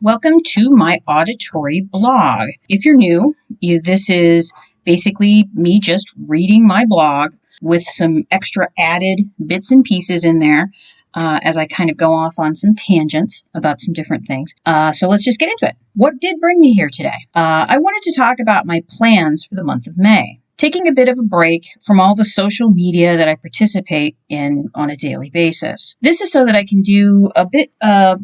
Welcome to my Auditory blog. If you're new, this is basically me just reading my blog with some extra added bits and pieces in there as I kind of go off on some tangents about some different things. So let's just get into it. What did bring me here today? I wanted to talk about my plans for the month of May. Taking a bit of a break from all the social media that I participate in on a daily basis. This is so that I can do a bit of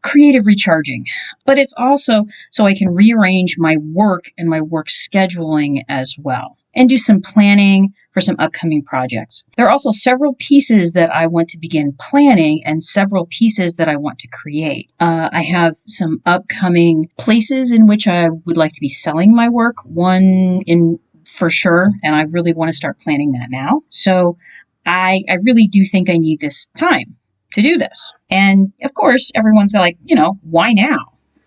creative recharging, but it's also so I can rearrange my work and my work scheduling as well, and do some planning for some upcoming projects. There are also several pieces that I want to begin planning and several pieces that I want to create. I have some upcoming places in which I would like to be selling my work, one in for sure, and I really want to start planning that now. So I really do think I need this time to do this. And of course, everyone's like, why now?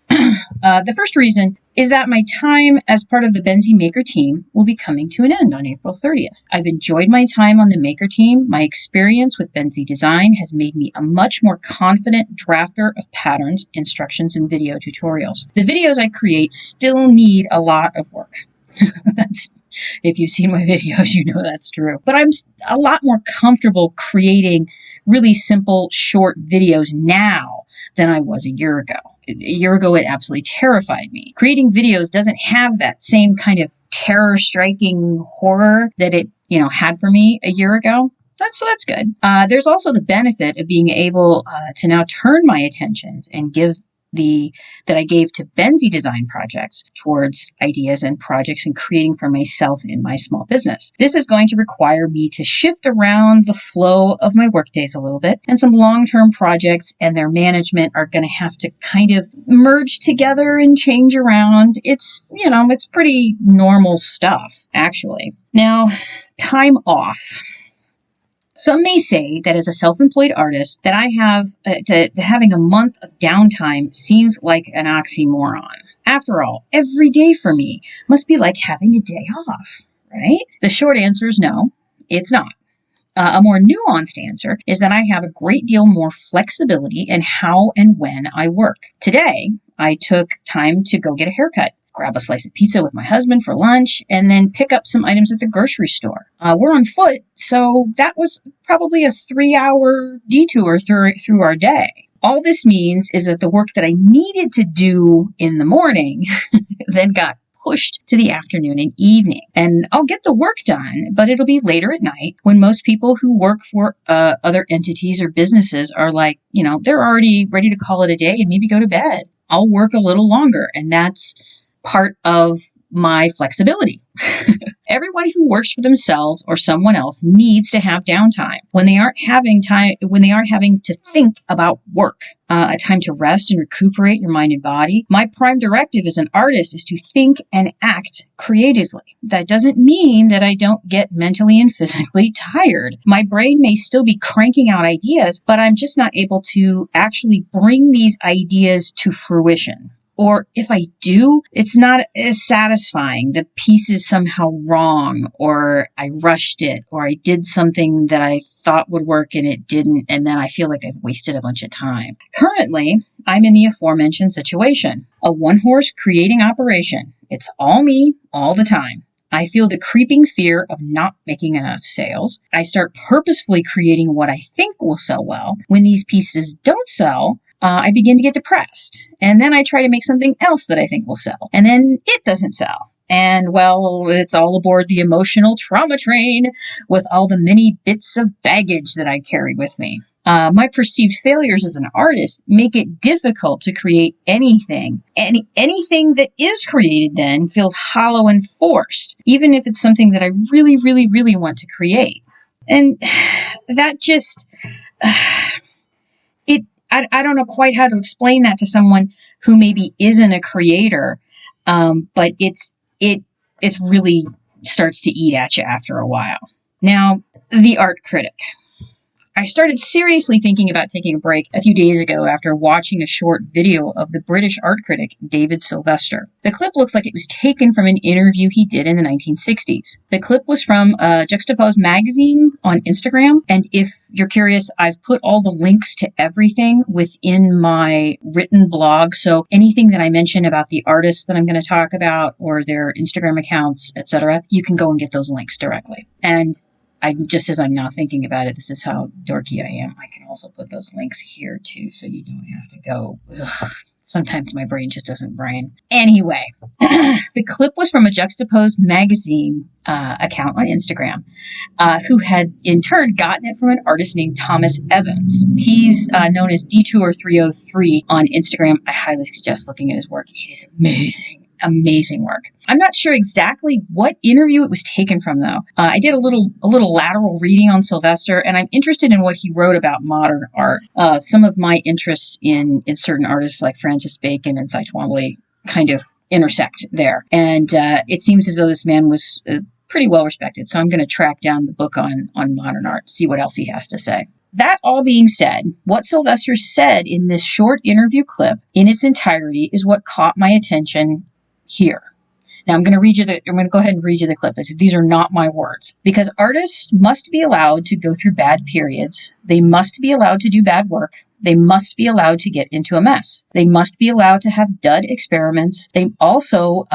The first reason is that my time as part of the Benzie Maker team will be coming to an end on April 30th. I've enjoyed my time on the Maker team. My experience with Benzie Design has made me a much more confident drafter of patterns, instructions, and video tutorials. The videos I create still need a lot of work. If you've seen my videos, you know that's true. But I'm a lot more comfortable creating really simple, short videos now than I was a year ago. A year ago, it absolutely terrified me. Creating videos doesn't have that same kind of terror-striking horror that it, had for me a year ago. So that's good. There's also the benefit of being able to now turn my attentions and give that I gave to Benzie design projects towards ideas and projects and creating for myself in my small business. This is going to require me to shift around the flow of my workdays a little bit, and some long-term projects and their management are going to have to kind of merge together and change around. It's pretty normal stuff, actually. Now, time off. Some may say that as a self-employed artist that I have that having a month of downtime seems like an oxymoron. After all, every day for me must be like having a day off, right? The short answer is no, it's not. A more nuanced answer is that I have a great deal more flexibility in how and when I work. Today, I took time to go get a haircut, grab a slice of pizza with my husband for lunch, and then pick up some items at the grocery store. We're on foot, so that was probably a 3-hour detour through our day. All this means is that the work that I needed to do in the morning then got pushed to the afternoon and evening. And I'll get the work done, but it'll be later at night when most people who work for other entities or businesses are like, they're already ready to call it a day and maybe go to bed. I'll work a little longer, and that's part of my flexibility. Everyone who works for themselves or someone else needs to have downtime when they aren't having to think about work, a time to rest and recuperate your mind and body. My prime directive as an artist is to think and act creatively. That doesn't mean that I don't get mentally and physically tired. My brain may still be cranking out ideas, but I'm just not able to actually bring these ideas to fruition. Or if I do, it's not as satisfying. The piece is somehow wrong, or I rushed it, or I did something that I thought would work and it didn't, and then I feel like I've wasted a bunch of time. Currently, I'm in the aforementioned situation, a one-horse creating operation. It's all me, all the time. I feel the creeping fear of not making enough sales. I start purposefully creating what I think will sell well. When these pieces don't sell, I begin to get depressed. And then I try to make something else that I think will sell. And then it doesn't sell. And well, it's all aboard the emotional trauma train with all the many bits of baggage that I carry with me. My perceived failures as an artist make it difficult to create anything. Anything that is created then feels hollow and forced, even if it's something that I really, really, really want to create. And that just... I don't know quite how to explain that to someone who maybe isn't a creator, but it really starts to eat at you after a while. Now, the art critic. I started seriously thinking about taking a break a few days ago after watching a short video of the British art critic David Sylvester. The clip looks like it was taken from an interview he did in the 1960s. The clip was from Juxtaposed magazine on Instagram, and if you're curious, I've put all the links to everything within my written blog, so anything that I mention about the artists that I'm going to talk about or their Instagram accounts, etc., you can go and get those links directly. And just as I'm now thinking about it, this is how dorky I am. I can also put those links here too, so you don't have to go. Ugh. Sometimes my brain just doesn't brain. Anyway, the clip was from a Juxtaposed magazine account on Instagram, who had in turn gotten it from an artist named Thomas Evans. He's known as Detour303 on Instagram. I highly suggest looking at his work. It is amazing. Amazing work. I'm not sure exactly what interview it was taken from, though. I did a little lateral reading on Sylvester, and I'm interested in what he wrote about modern art. Some of my interests in certain artists like Francis Bacon and Cy Twombly kind of intersect there. And it seems as though this man was pretty well respected. So I'm going to track down the book on modern art, see what else he has to say. That all being said, what Sylvester said in this short interview clip in its entirety is what caught my attention here. Now I'm going to go ahead and read you the clip. These are not my words. Because artists must be allowed to go through bad periods. They must be allowed to do bad work. They must be allowed to get into a mess. They must be allowed to have dud experiments. They also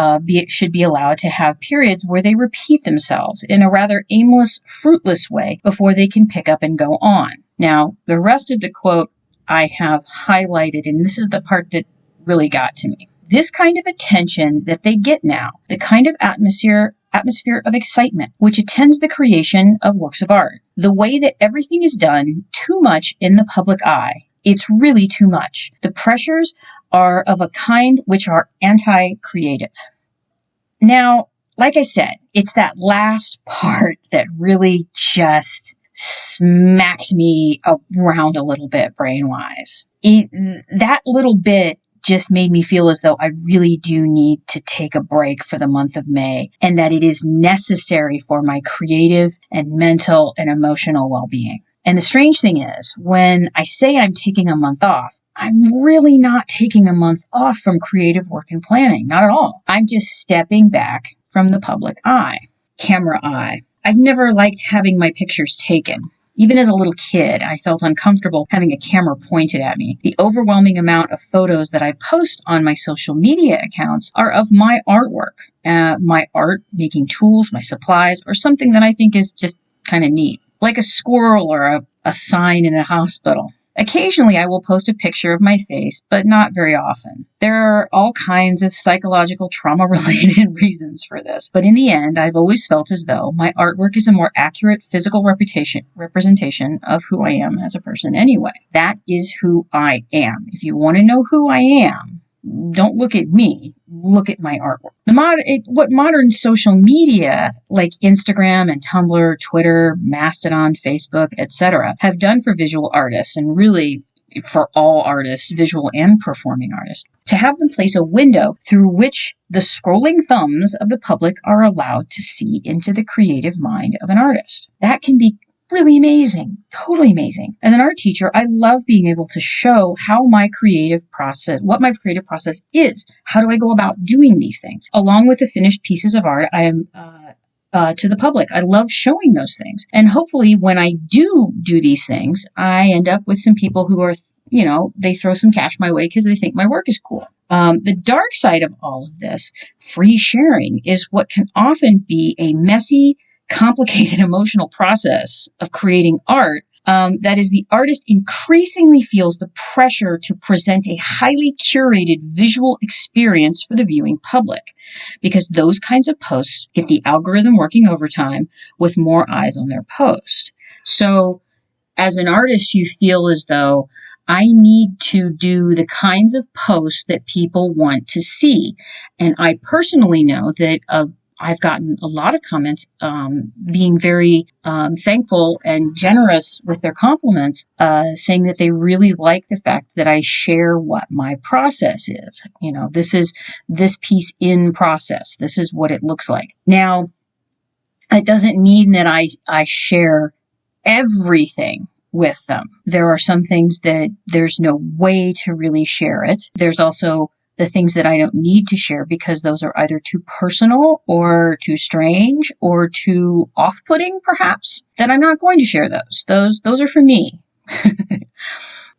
should be allowed to have periods where they repeat themselves in a rather aimless, fruitless way before they can pick up and go on. Now, the rest of the quote I have highlighted, and this is the part that really got to me. This kind of attention that they get now, the kind of atmosphere of excitement which attends the creation of works of art, the way that everything is done too much in the public eye, it's really too much. The pressures are of a kind which are anti-creative. Now, like I said, it's that last part that really just smacked me around a little bit brain-wise. That little bit just made me feel as though I really do need to take a break for the month of May, and that it is necessary for my creative and mental and emotional well-being. And the strange thing is, when I say I'm taking a month off, I'm really not taking a month off from creative work and planning. Not at all. I'm just stepping back from the public eye, camera eye. I've never liked having my pictures taken. Even as a little kid, I felt uncomfortable having a camera pointed at me. The overwhelming amount of photos that I post on my social media accounts are of my artwork, my art, making tools, my supplies, or something that I think is just kind of neat, like a squirrel or a sign in a hospital. Occasionally, I will post a picture of my face, but not very often. There are all kinds of psychological trauma-related reasons for this, but in the end, I've always felt as though my artwork is a more accurate physical representation of who I am as a person anyway. That is who I am. If you want to know who I am, don't look at me, look at my artwork. What modern social media like Instagram and Tumblr, Twitter, Mastodon, Facebook, etc. have done for visual artists, and really for all artists, visual and performing artists, to have them place a window through which the scrolling thumbs of the public are allowed to see into the creative mind of an artist. That can be really amazing, totally amazing. As an art teacher, I love being able to show what my creative process is. How do I go about doing these things? Along with the finished pieces of art, I am to the public. I love showing those things. And hopefully when I do these things, I end up with some people who are, they throw some cash my way because they think my work is cool. The dark side of all of this, free sharing, is what can often be a messy, complicated emotional process of creating art. That is, the artist increasingly feels the pressure to present a highly curated visual experience for the viewing public, because those kinds of posts get the algorithm working overtime with more eyes on their post. So as an artist, you feel as though I need to do the kinds of posts that people want to see. And I personally know that I've gotten a lot of comments being very thankful and generous with their compliments, saying that they really like the fact that I share what my process is. This is this piece in process. This is what it looks like. Now, it doesn't mean that I share everything with them. There are some things that there's no way to really share it. There's also the things that I don't need to share because those are either too personal or too strange or too off-putting, perhaps, that I'm not going to share those. Those are for me.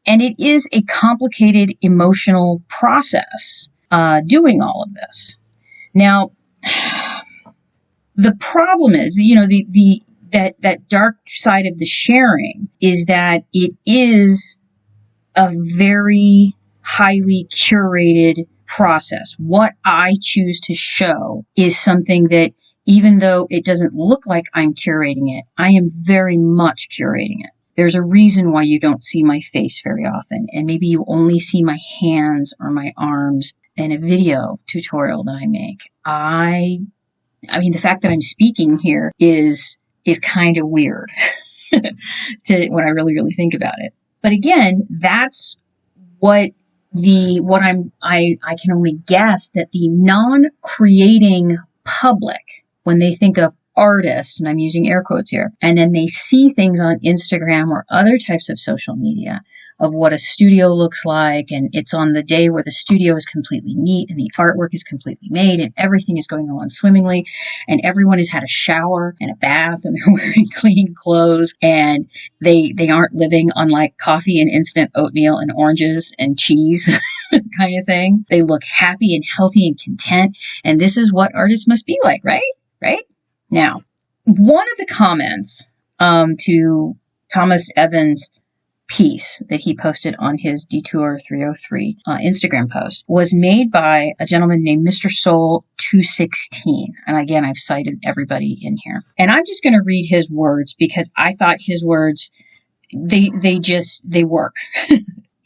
And it is a complicated emotional process doing all of this. Now, the problem is, that dark side of the sharing is that it is a very highly curated process. What I choose to show is something that, even though it doesn't look like I'm curating it, I am very much curating it. There's a reason why you don't see my face very often, and maybe you only see my hands or my arms in a video tutorial that I make. I mean, the fact that I'm speaking here is kind of weird when I really, really think about it. But again, that's I can only guess that the non-creating public, when they think of artists, and I'm using air quotes here, and then they see things on Instagram or other types of social media of what a studio looks like, and it's on the day where the studio is completely neat and the artwork is completely made and everything is going along swimmingly and everyone has had a shower and a bath and they're wearing clean clothes and they aren't living on like coffee and instant oatmeal and oranges and cheese kind of thing. They look happy and healthy and content, and this is what artists must be like, right? Now, one of the comments to Thomas Evans' piece that he posted on his Detour 303 Instagram post was made by a gentleman named Mr. Soul 216. And again, I've cited everybody in here. And I'm just going to read his words because I thought his words, they work.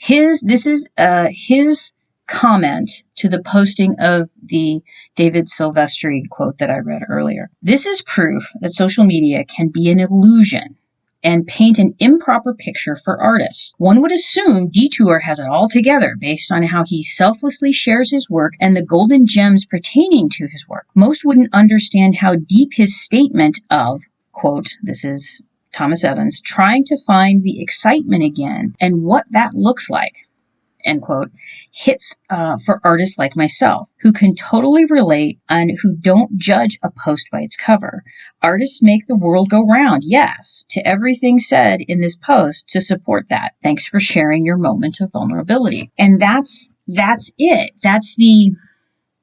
This is his comment to the posting of the David Silvestri quote that I read earlier. This is proof that social media can be an illusion and paint an improper picture for artists. One would assume Detour has it all together based on how he selflessly shares his work and the golden gems pertaining to his work. Most wouldn't understand how deep his statement of, quote, this is Thomas Evans, trying to find the excitement again and what that looks like, end quote, hits for artists like myself, who can totally relate and who don't judge a post by its cover. Artists make the world go round, yes, to everything said in this post to support that. Thanks for sharing your moment of vulnerability. And that's it.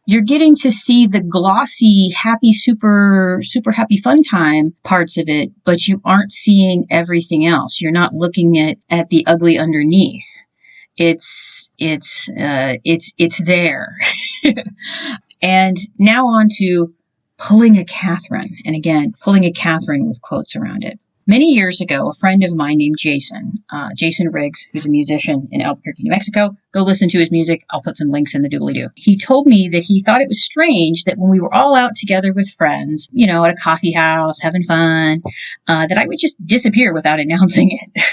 You're getting to see the glossy, happy, super, super happy fun time parts of it, but you aren't seeing everything else. You're not looking at the ugly underneath. It's there. And now on to pulling a Catherine. And again, pulling a Catherine with quotes around it. Many years ago, a friend of mine named Jason Riggs, who's a musician in Albuquerque, New Mexico, go listen to his music. I'll put some links in the doobly-doo. He told me that he thought it was strange that when we were all out together with friends, at a coffee house, having fun, that I would just disappear without announcing it.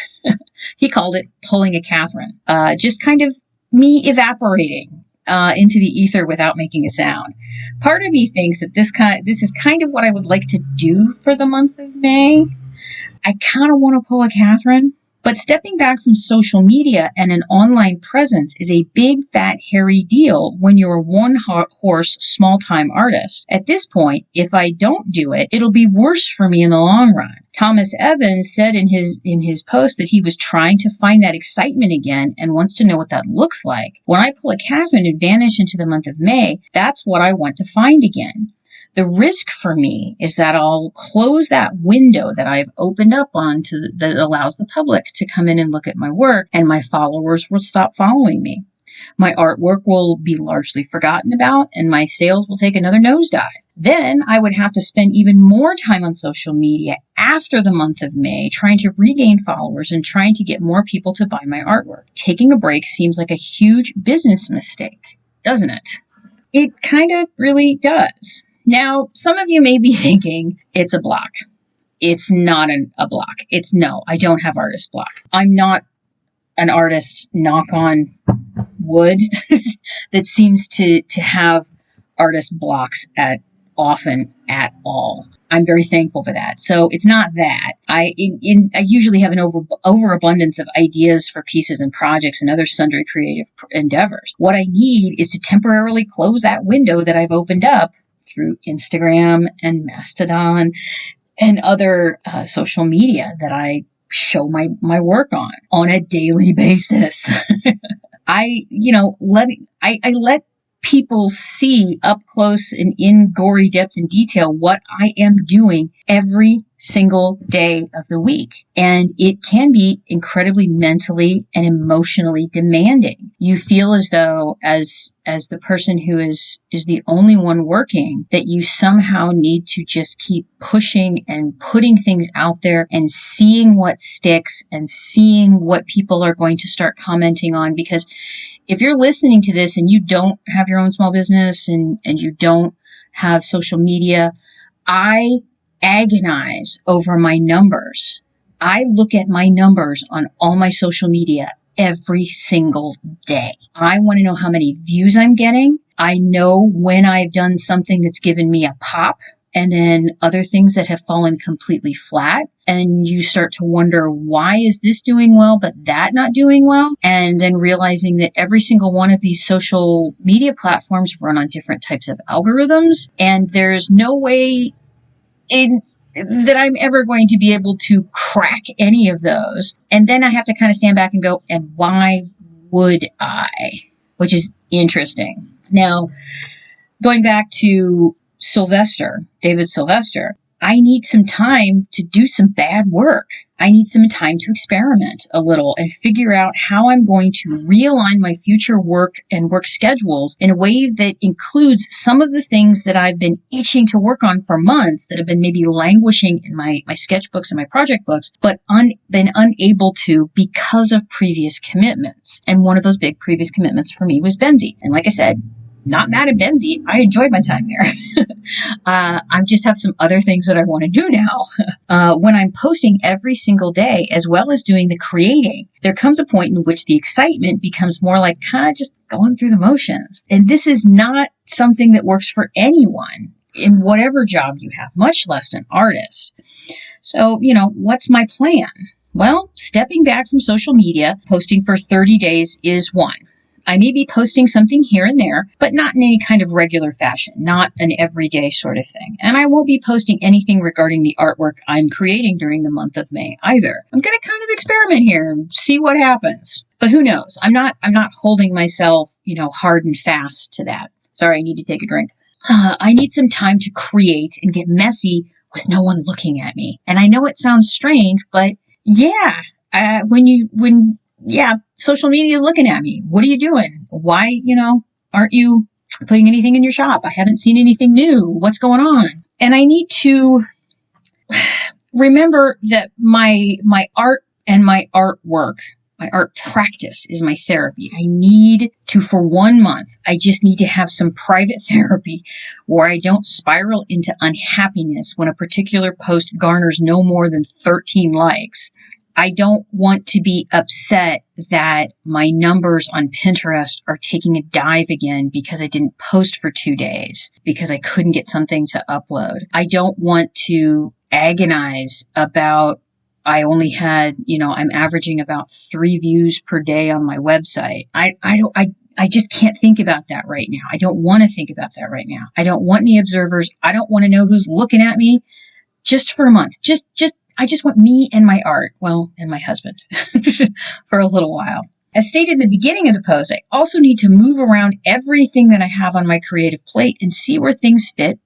He called it pulling a Catherine, just kind of me evaporating into the ether without making a sound. Part of me thinks that this is kind of what I would like to do for the month of May. I kind of want to pull a Catherine, but stepping back from social media and an online presence is a big, fat, hairy deal when you're a one-horse, small-time artist. At this point, if I don't do it, it'll be worse for me in the long run. Thomas Evans said in his post that he was trying to find that excitement again and wants to know what that looks like. When I pull a Catherine and vanish into the month of May, that's what I want to find again. The risk for me is that I'll close that window that I've opened up that allows the public to come in and look at my work, and my followers will stop following me. My artwork will be largely forgotten about, and my sales will take another nosedive. Then I would have to spend even more time on social media after the month of May trying to regain followers and trying to get more people to buy my artwork. Taking a break seems like a huge business mistake, doesn't it? It kind of really does. Now, some of you may be thinking it's a block. It's not a block. No, I don't have artist block. I'm not an artist, knock on wood, that seems to have artist blocks at often at all. I'm very thankful for that. So it's not that. I usually have an overabundance of ideas for pieces and projects and other sundry creative endeavors. What I need is to temporarily close that window that I've opened up through Instagram and Mastodon and other social media that I show my work on a daily basis. I let people see up close and in gory depth and detail what I am doing every single day of the week. And it can be incredibly mentally and emotionally demanding. You feel as though as the person who is the only one working, that you somehow need to just keep pushing and putting things out there and seeing what sticks and seeing what people are going to start commenting on. Because if you're listening to this and you don't have your own small business and you don't have social media, I agonize over my numbers. I look at my numbers on all my social media every single day. I want to know how many views I'm getting. I know when I've done something that's given me a pop, and then other things that have fallen completely flat. And you start to wonder, why is this doing well, but that not doing well? And then realizing that every single one of these social media platforms run on different types of algorithms. And there's no way that I'm ever going to be able to crack any of those. And then I have to kind of stand back and go, and why would I? Which is interesting. Now, going back to David Sylvester, I need some time to do some bad work. I need some time to experiment a little and figure out how I'm going to realign my future work and work schedules in a way that includes some of the things that I've been itching to work on for months, that have been maybe languishing in my sketchbooks and my project books, but been unable to because of previous commitments. And one of those big previous commitments for me was Benzie. And like I said, not mad at Benzie. I enjoyed my time there. I just have some other things that I want to do now. When I'm posting every single day, as well as doing the creating, there comes a point in which the excitement becomes more like kind of just going through the motions. And this is not something that works for anyone in whatever job you have, much less an artist. So, what's my plan? Well, stepping back from social media, posting for 30 days is one. I may be posting something here and there, but not in any kind of regular fashion, not an everyday sort of thing. And I won't be posting anything regarding the artwork I'm creating during the month of May either. I'm going to kind of experiment here and see what happens. But who knows? I'm not holding myself, hard and fast to that. Sorry, I need to take a drink. I need some time to create and get messy with no one looking at me. And I know it sounds strange, but yeah, social media is looking at me. What are you doing? Why, aren't you putting anything in your shop? I haven't seen anything new. What's going on? And I need to remember that my art and my artwork, my art practice is my therapy. I need to, for 1 month, I just need to have some private therapy where I don't spiral into unhappiness when a particular post garners no more than 13 likes. I don't want to be upset that my numbers on Pinterest are taking a dive again because I didn't post for 2 days, because I couldn't get something to upload. I don't want to agonize about, I only had, I'm averaging about 3 views per day on my website. I just can't think about that right now. I don't want to think about that right now. I don't want any observers. I don't want to know who's looking at me just for a month. I just want me and my art, and my husband for a little while. As stated in the beginning of the post, I also need to move around everything that I have on my creative plate and see where things fit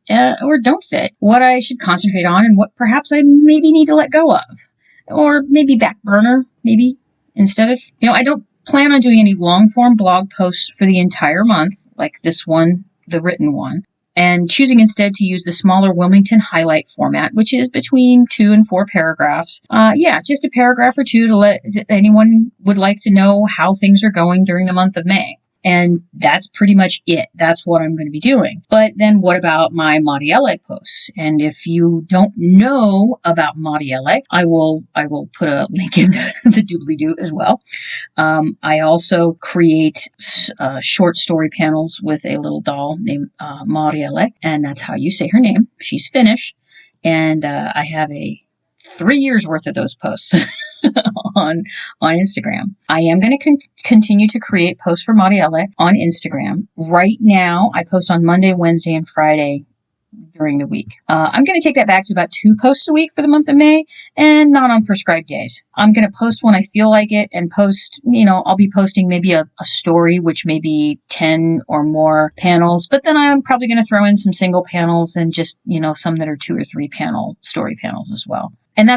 or don't fit, what I should concentrate on and what perhaps I maybe need to let go of, or maybe back burner, maybe instead of, I don't plan on doing any long form blog posts for the entire month, like this one, the written one. And choosing instead to use the smaller Wilmington highlight format, which is between 2 and 4 paragraphs. Just a paragraph or two to let anyone would like to know how things are going during the month of May. And that's pretty much it. That's what I'm going to be doing. But then what about my Maudiele posts? And if you don't know about Maudiele, I will put a link in the doobly-doo as well. I also create short story panels with a little doll named Maudiele, and that's how you say her name. She's Finnish, and I have 3 years worth of those posts on Instagram. I am going to continue to create posts for Maudiele on Instagram. Right now, I post on Monday, Wednesday, and Friday during the week. I'm going to take that back to about 2 posts a week for the month of May, and not on prescribed days. I'm going to post when I feel like it, and post, I'll be posting maybe a story, which may be 10 or more panels, but then I'm probably going to throw in some single panels and just, some that are 2 or 3 story panels as well. And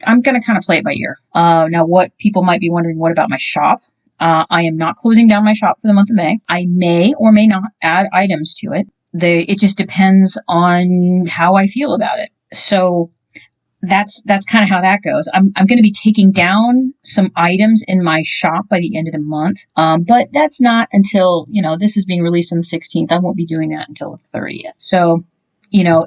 I'm going to kind of play it by ear. Now, what people might be wondering, what about my shop? I am not closing down my shop for the month of May. I may or may not add items to it. It just depends on how I feel about it. So that's kind of how that goes. I'm going to be taking down some items in my shop by the end of the month. But that's not until, this is being released on the 16th. I won't be doing that until the 30th. So,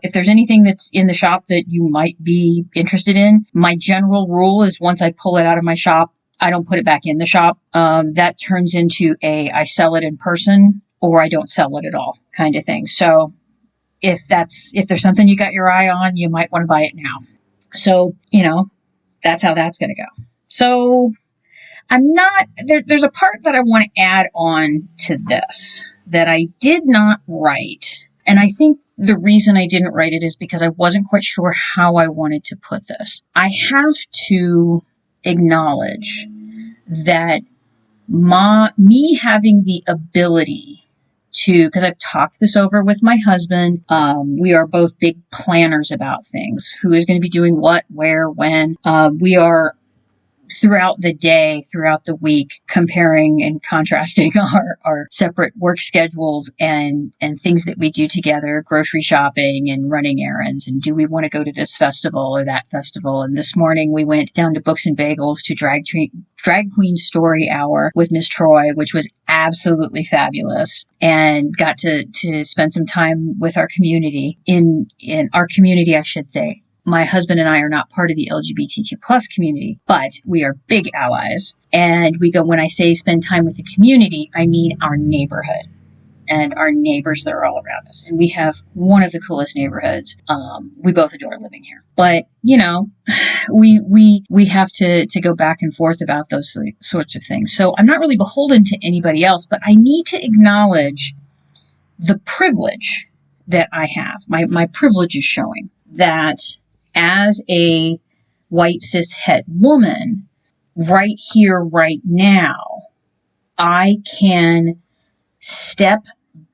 if there's anything that's in the shop that you might be interested in, my general rule is once I pull it out of my shop, I don't put it back in the shop. That turns into I sell it in person, or I don't sell it at all kind of thing. So if there's something you got your eye on, you might want to buy it now. So, that's how that's going to go. So there's a part that I want to add on to this that I did not write. And I think the reason I didn't write it is because I wasn't quite sure how I wanted to put this. I have to acknowledge that me having the ability because I've talked this over with my husband. We are both big planners about things. Who is going to be doing what, where, when. We are throughout the day, throughout the week, comparing and contrasting our separate work schedules and things that we do together, grocery shopping and running errands. And do we want to go to this festival or that festival? And this morning we went down to Books and Bagels to Drag Queen Story Hour with Miss Troy, which was absolutely fabulous, and got to spend some time with our community. In our community, I should say. My husband and I are not part of the LGBTQ plus community, but we are big allies. And when I say spend time with the community, I mean our neighborhood and our neighbors that are all around us. And we have one of the coolest neighborhoods. We both adore living here. But, we have to go back and forth about those sorts of things. So I'm not really beholden to anybody else, but I need to acknowledge the privilege that I have. My privilege is showing that as a white cis het woman, right here, right now, I can step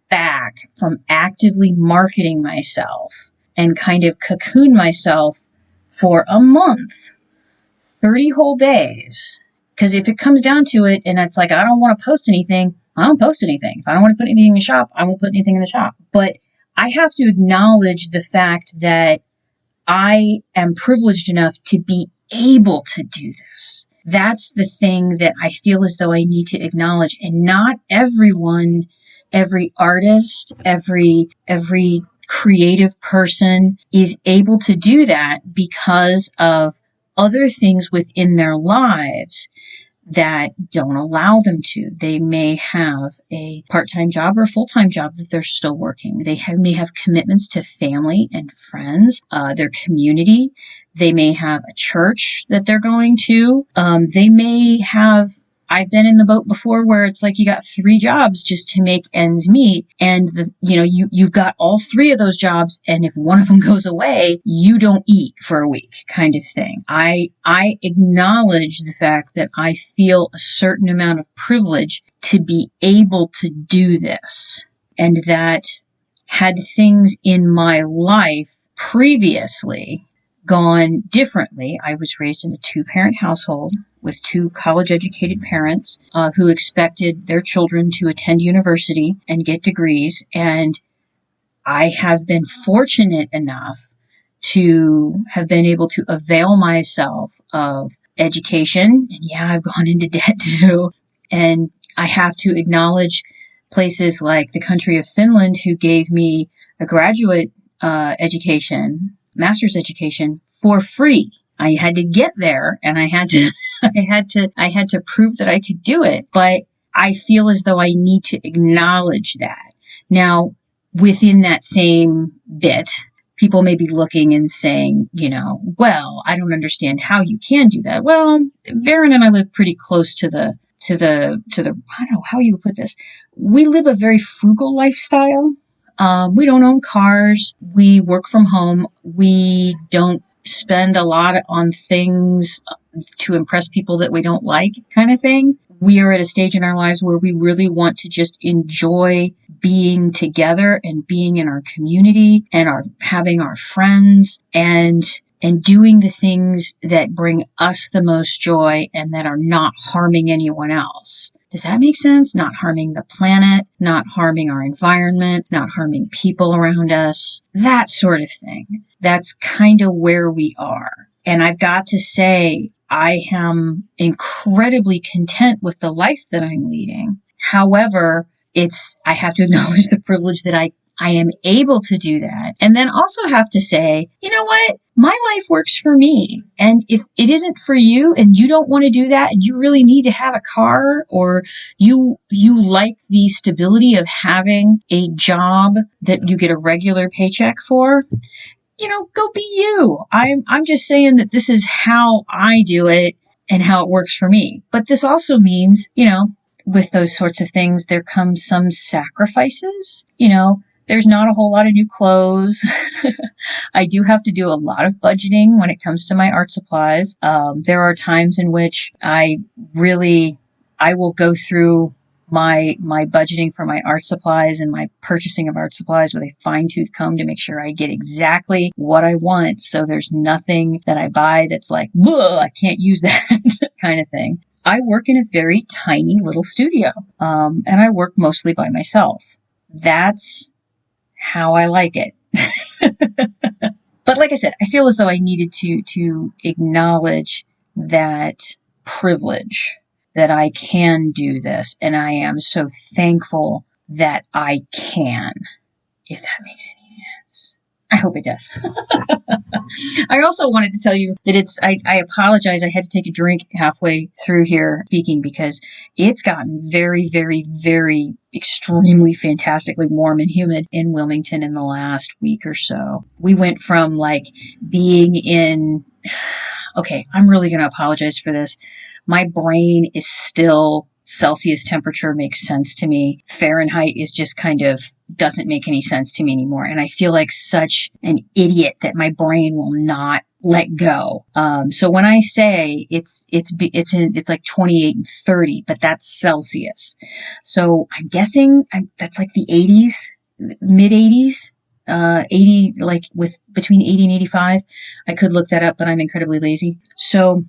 back from actively marketing myself and kind of cocoon myself for a month, 30 whole days. Because if it comes down to it and it's like, I don't want to post anything, I don't post anything. If I don't want to put anything in the shop, I won't put anything in the shop. But I have to acknowledge the fact that I am privileged enough to be able to do this. That's the thing that I feel as though I need to acknowledge. And not everyone, every artist, every creative person is able to do that because of other things within their lives that don't allow them to. They may have a part-time job or a full-time job that they're still working. They may have commitments to family and friends, their community. They may have a church that they're going to. They may have, I've been in the boat before where it's like you got 3 jobs just to make ends meet. And you've got all 3 of those jobs. And if one of them goes away, you don't eat for a week kind of thing. I acknowledge the fact that I feel a certain amount of privilege to be able to do this. And that had things in my life previously gone differently. I was raised in a 2-parent household with 2 college-educated parents who expected their children to attend university and get degrees. And I have been fortunate enough to have been able to avail myself of education. And yeah, I've gone into debt too. And I have to acknowledge places like the country of Finland, who gave me a graduate education, master's education for free. I had to get there, and I had to, I had to prove that I could do it. But I feel as though I need to acknowledge that. Now, within that same bit, people may be looking and saying, well, I don't understand how you can do that. Well, Baron and I live pretty close to the, I don't know how you would put this. We live a very frugal lifestyle. We don't own cars. We work from home. We don't spend a lot on things to impress people that we don't like, kind of thing. We are at a stage in our lives where we really want to just enjoy being together and being in our community and having our friends and doing the things that bring us the most joy and that are not harming anyone else. Does that make sense? Not harming the planet, not harming our environment, not harming people around us, that sort of thing. That's kind of where we are. And I've got to say, I am incredibly content with the life that I'm leading. However, I have to acknowledge the privilege that I am able to do that. And then also have to say, you know what? My life works for me. And if it isn't for you and you don't want to do that and you really need to have a car, or you like the stability of having a job that you get a regular paycheck for, go be you. I'm just saying that this is how I do it and how it works for me. But this also means, with those sorts of things, there comes some sacrifices. There's not a whole lot of new clothes. I do have to do a lot of budgeting when it comes to my art supplies. There are times in which I will go through my budgeting for my art supplies and my purchasing of art supplies with a fine-tooth comb to make sure I get exactly what I want. So there's nothing that I buy that's like, I can't use that kind of thing. I work in a very tiny little studio, and I work mostly by myself. That's how I like it. But like I said, I feel as though I needed to acknowledge that privilege, that I can do this, and I am so thankful that I can, if that makes any sense. I hope it does. I also wanted to tell you that I apologize. I had to take a drink halfway through here speaking because it's gotten very, very, very extremely fantastically warm and humid in Wilmington in the last week or so. We went from being in, okay, I'm really going to apologize for this. My brain is still Celsius temperature makes sense to me. Fahrenheit is just kind of doesn't make any sense to me anymore. And I feel like such an idiot that my brain will not let go. So when I say it's like 28 and 30, but that's Celsius. So I'm guessing that's like the 80s, mid 80s. 80, with between 80 and 85. I could look that up, but I'm incredibly lazy. So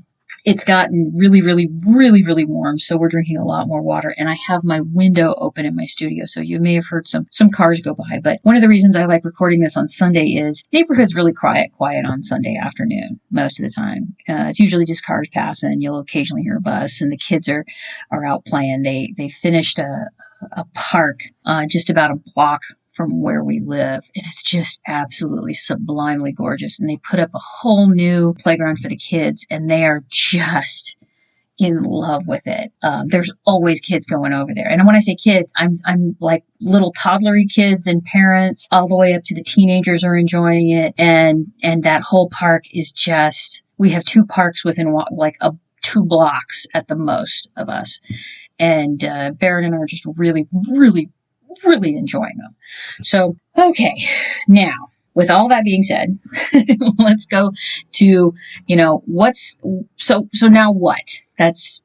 it's gotten really, really, really, really warm. So we're drinking a lot more water, and I have my window open in my studio. So you may have heard some cars go by, but one of the reasons I like recording this on Sunday is neighborhood's really quiet on Sunday afternoon most of the time. It's usually just cars passing, and you'll occasionally hear a bus, and the kids are out playing. They finished a park, just about a block from where we live, and it's just absolutely sublimely gorgeous. And they put up a whole new playground for the kids, and they are just in love with it. There's always kids going over there, and when I say kids, I'm like little toddlery kids and parents, all the way up to the teenagers are enjoying it. And that whole park is just, we have two parks within 2 blocks at the most of us, and Baron and I are just really, really, really enjoying them. So, okay, now, with all that being said, let's go to, so now what? That's,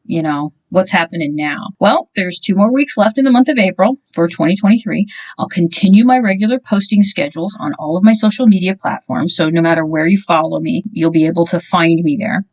what's happening now? Well, there's 2 more weeks left in the month of April for 2023. I'll continue my regular posting schedules on all of my social media platforms. So no matter where you follow me, you'll be able to find me there.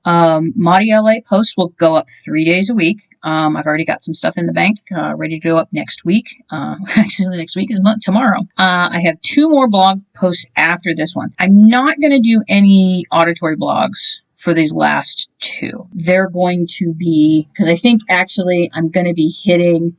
Maudie LA posts will go up 3 days a week. I've already got some stuff in the bank, ready to go up next week. Actually, next week is tomorrow. I have 2 more blog posts after this one. I'm not going to do any auditory blogs for these last two. They're going to be, because I think actually I'm going to be hitting,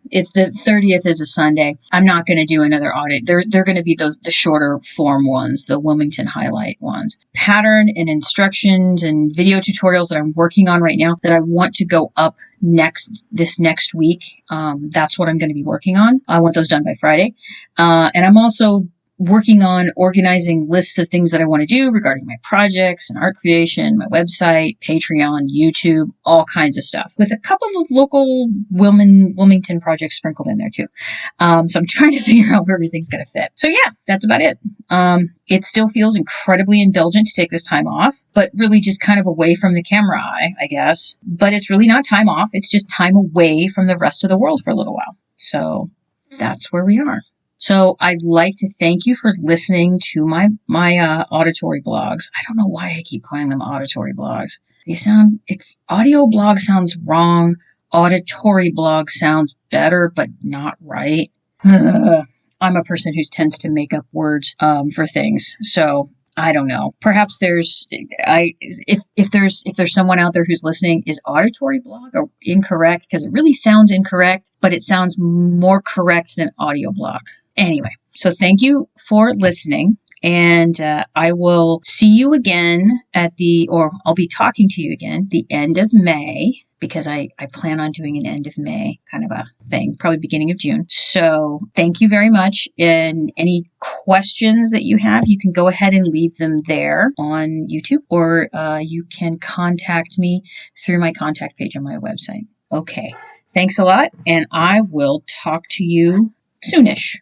it's the 30th is a Sunday. I'm not going to do another audit. They're going to be the shorter form ones, the Wilmington highlight ones. Pattern and instructions and video tutorials that I'm working on right now that I want to go up this next week. That's what I'm going to be working on. I want those done by Friday. And I'm also working on organizing lists of things that I want to do regarding my projects and art creation, my website, Patreon, YouTube, all kinds of stuff, with a couple of local Wilmington projects sprinkled in there too. So I'm trying to figure out where everything's going to fit. So yeah, that's about it. It still feels incredibly indulgent to take this time off, but really just kind of away from the camera eye, I guess. But it's really not time off. It's just time away from the rest of the world for a little while. So that's where we are. So I'd like to thank you for listening to my auditory blogs. I don't know why I keep calling them auditory blogs. Audio blog sounds wrong. Auditory blog sounds better, but not right. I'm a person who tends to make up words for things. So I don't know. Perhaps if there's someone out there who's listening, is auditory blog or incorrect? Because it really sounds incorrect, but it sounds more correct than audio blog. Anyway, so thank you for listening, and I will see you again I'll be talking to you again the end of May, because I plan on doing an end of May kind of a thing, probably beginning of June. So thank you very much. And any questions that you have, you can go ahead and leave them there on YouTube, or you can contact me through my contact page on my website. Okay, thanks a lot, and I will talk to you soonish.